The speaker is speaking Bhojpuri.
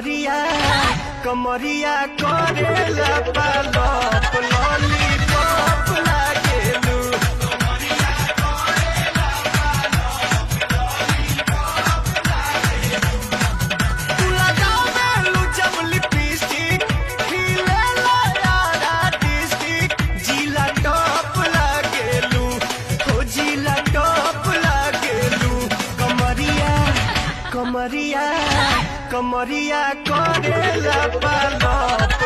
कमरिया कमरिया करेला पालप लॉलीपॉप लागेलू। तू लगावेलू जब लिपस्टिक खिलेला यारा डिस्टिक जिला टॉप लागेलू हो जिला टॉप लागेलू। कमरिया कमरिया कमरिया करेला पालप